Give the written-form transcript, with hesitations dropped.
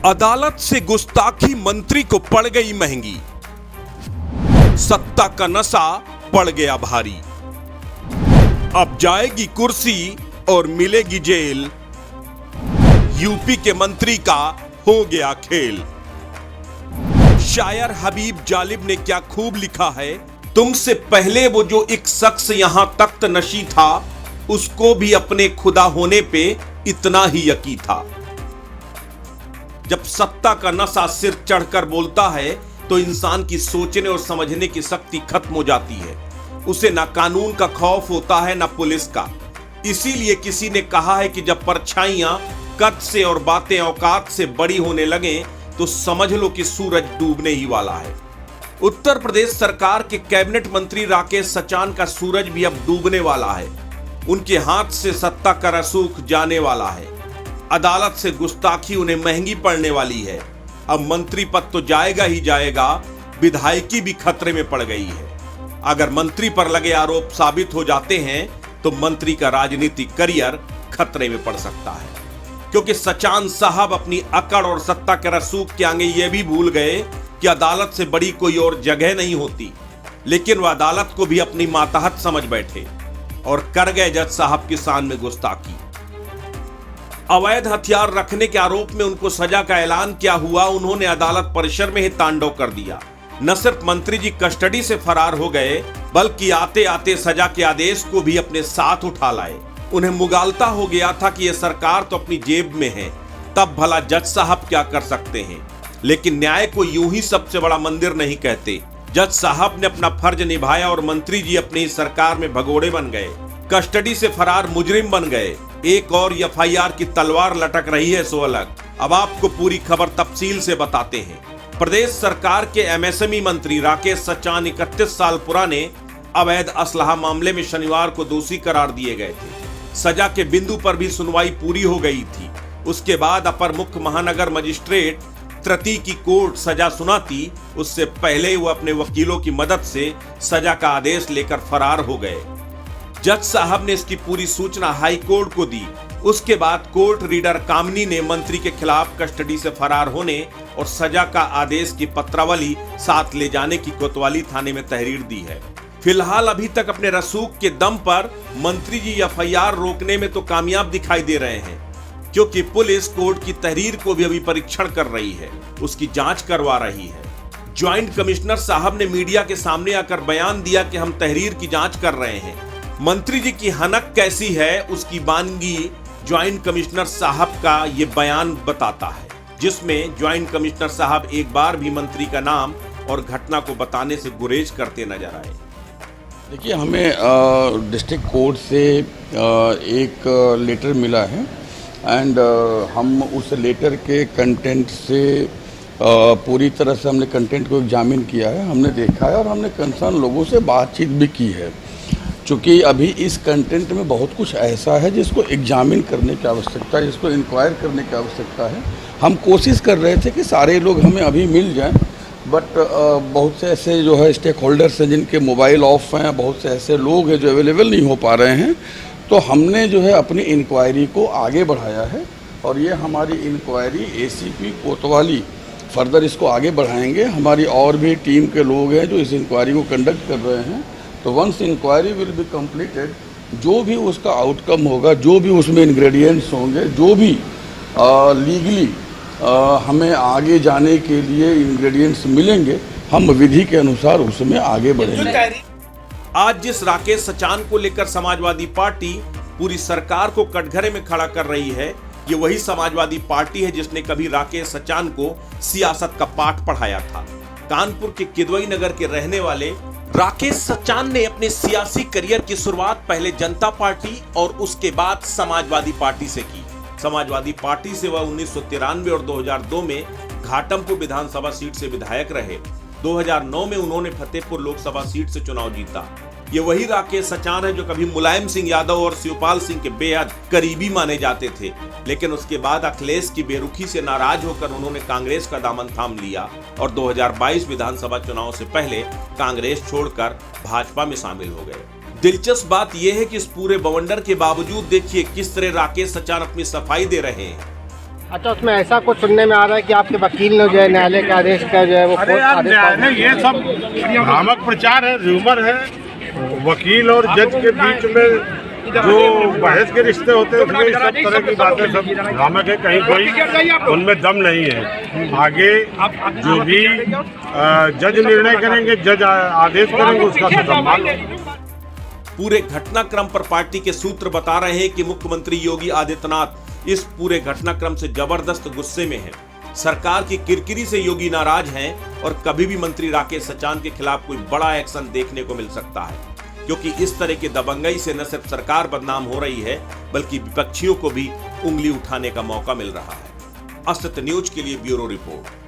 अदालत से गुस्ताखी मंत्री को पड़ गई महंगी, सत्ता का नशा पड़ गया भारी। अब जाएगी कुर्सी और मिलेगी जेल, यूपी के मंत्री का हो गया खेल। शायर हबीब जालिब ने क्या खूब लिखा है, तुमसे पहले वो जो एक शख्स यहां तख्त नशी था, उसको भी अपने खुदा होने पे इतना ही यकीन था। जब सत्ता का नशा सिर चढ़कर बोलता है तो इंसान की सोचने और समझने की शक्ति खत्म हो जाती है। उसे ना कानून का खौफ होता है ना पुलिस का। इसीलिए किसी ने कहा है कि जब परछाइयां कद से और बातें औकात से बड़ी होने लगे तो समझ लो कि सूरज डूबने ही वाला है। उत्तर प्रदेश सरकार के कैबिनेट मंत्री राकेश सचान का सूरज भी अब डूबने वाला है। उनके हाथ से सत्ता का रसूख जाने वाला है। अदालत से गुस्ताखी उन्हें महंगी पड़ने वाली है। अब मंत्री पद तो जाएगा ही जाएगा, विधायकी भी खतरे में पड़ गई है। अगर मंत्री पर लगे आरोप साबित हो जाते हैं तो मंत्री का राजनीतिक करियर खतरे में पड़ सकता है, क्योंकि सचान साहब अपनी अकड़ और सत्ता के रसूख के आगे यह भी भूल गए कि अदालत से बड़ी कोई और जगह नहीं होती। लेकिन वह अदालत को भी अपनी मातहत समझ बैठे और कर गए जज साहब की शान में गुस्ताखी। अवैध हथियार रखने के आरोप में उनको सजा का ऐलान क्या हुआ, उन्होंने अदालत परिसर में ही तांडव कर दिया। न सिर्फ मंत्री जी कस्टडी से फरार हो गए, बल्कि आते आते सजा के आदेश को भी अपने साथ उठा लाए। उन्हें मुगालता हो गया था कि यह सरकार तो अपनी जेब में है, तब भला जज साहब क्या कर सकते हैं। लेकिन न्याय को यूं ही सबसे बड़ा मंदिर नहीं कहते। जज साहब ने अपना फर्ज निभाया और मंत्री जी अपनी सरकार में भगोड़े बन गए, कस्टडी से फरार मुजरिम बन गए। एक और एफआईआर की तलवार लटक रही है सो अलग। अब आपको पूरी खबर तफसील से बताते हैं। प्रदेश सरकार के एमएसएमई मंत्री राकेश सचान 31 साल पुराने अवैध असलहा मामले में शनिवार को दोषी करार दिए गए थे। सजा के बिंदु पर भी सुनवाई पूरी हो गई थी। उसके बाद अपर मुख्य महानगर मजिस्ट्रेट तृतीय की कोर्ट सजा सुनाती, उससे पहले वो अपने वकीलों की मदद से सजा का आदेश लेकर फरार हो गए। जज साहब ने इसकी पूरी सूचना हाई कोर्ट को दी। उसके बाद कोर्ट रीडर कामनी ने मंत्री के खिलाफ कस्टडी से फरार होने और सजा का आदेश की पत्रावली साथ ले जाने की कोतवाली थाने में तहरीर दी है। फिलहाल अभी तक अपने रसूख के दम पर मंत्री जी एफआईआर रोकने में तो कामयाब दिखाई दे रहे हैं, क्योंकि पुलिस कोर्ट की तहरीर को भी अभी परीक्षण कर रही है, उसकी जांच करवा रही है। ज्वाइंट कमिश्नर साहब ने मीडिया के सामने आकर बयान दिया कि हम तहरीर की जांच कर रहे हैं। मंत्री जी की हनक कैसी है उसकी बानगी ज्वाइंट कमिश्नर साहब का ये बयान बताता है, जिसमें ज्वाइंट कमिश्नर साहब एक बार भी मंत्री का नाम और घटना को बताने से गुरेज करते नजर आए। देखिए, हमें डिस्ट्रिक्ट कोर्ट से एक लेटर मिला है एंड हम उस लेटर के कंटेंट से पूरी तरह से हमने कंटेंट को एग्जामिन किया है, हमने देखा है और हमने कंसर्न लोगों से बातचीत भी की है। चूँकि अभी इस कंटेंट में बहुत कुछ ऐसा है जिसको एग्जामिन करने की आवश्यकता है, जिसको इंक्वायर करने की आवश्यकता है। हम कोशिश कर रहे थे कि सारे लोग हमें अभी मिल जाएं, बट बहुत से ऐसे जो है स्टेक होल्डर्स हैं जिनके मोबाइल ऑफ हैं, बहुत से ऐसे लोग हैं जो अवेलेबल नहीं हो पा रहे हैं। तो हमने जो है अपनी इंक्वायरी को आगे बढ़ाया है और ये हमारी इंक्वायरी एसीपी कोतवाली फर्दर इसको आगे बढ़ाएंगे। हमारी और भी टीम के लोग हैं जो इस इंक्वायरी को कंडक्ट कर रहे हैं। तो once inquiry will be completed, जो भी उसका आउटकम होगा, जो भी उसमें इंग्रेडिएंट्स होंगे, जो भी लीगली हमें आगे जाने के लिए इंग्रेडिएंट्स मिलेंगे, हम विधि के अनुसार उसमें आगे बढ़ेंगे। आज जिस राकेश सचान को लेकर समाजवादी पार्टी पूरी सरकार को कटघरे में खड़ा कर रही है, ये वही समाजवादी पार्टी है जिसने कभी राकेश सचान को सियासत का पाठ पढ़ाया था। कानपुर के किदवई नगर के रहने वाले राकेश सचान ने अपने सियासी करियर की शुरुआत पहले जनता पार्टी और उसके बाद समाजवादी पार्टी से की। समाजवादी पार्टी से वह 1993 और 2002 में घाटमपुर विधानसभा सीट से विधायक रहे। 2009 में उन्होंने फतेहपुर लोकसभा सीट से चुनाव जीता। ये वही राकेश सचान है जो कभी मुलायम सिंह यादव और शिवपाल सिंह के बेहद करीबी माने जाते थे, लेकिन उसके बाद अखिलेश की बेरुखी से नाराज होकर उन्होंने कांग्रेस का दामन थाम लिया और 2022 विधानसभा चुनाव से पहले कांग्रेस छोड़कर भाजपा में शामिल हो गए। दिलचस्प बात यह है कि इस पूरे बवंडर के बावजूद देखिए किस तरह राकेश सचान अपनी सफाई दे रहे हैं। अच्छा, उसमें ऐसा कुछ सुनने में आ रहा है कि आपके वकील ने जो है न्यायालय के आदेश का जो है वो अरे यार न्यायालय ये सब भ्रामक प्रचार है, र्यूमर है। वकील और जज के बीच में जो बहस के रिश्ते होते हैं उसमें सब तरह की बातें सब भ्रामक है, कहीं कोई उनमें दम नहीं है। आगे जो भी जज निर्णय करेंगे, जज आदेश करेंगे, उसका सम्मान। पूरे घटनाक्रम पर पार्टी के सूत्र बता रहे हैं कि मुख्यमंत्री योगी आदित्यनाथ इस पूरे घटनाक्रम से जबरदस्त गुस्से में हैं। सरकार की किरकिरी से योगी नाराज हैं और कभी भी मंत्री राकेश सचान के खिलाफ कोई बड़ा एक्शन देखने को मिल सकता है, क्योंकि इस तरह की दबंगई से न सिर्फ सरकार बदनाम हो रही है बल्कि विपक्षियों को भी उंगली उठाने का मौका मिल रहा है। अस्तित्व न्यूज के लिए ब्यूरो रिपोर्ट।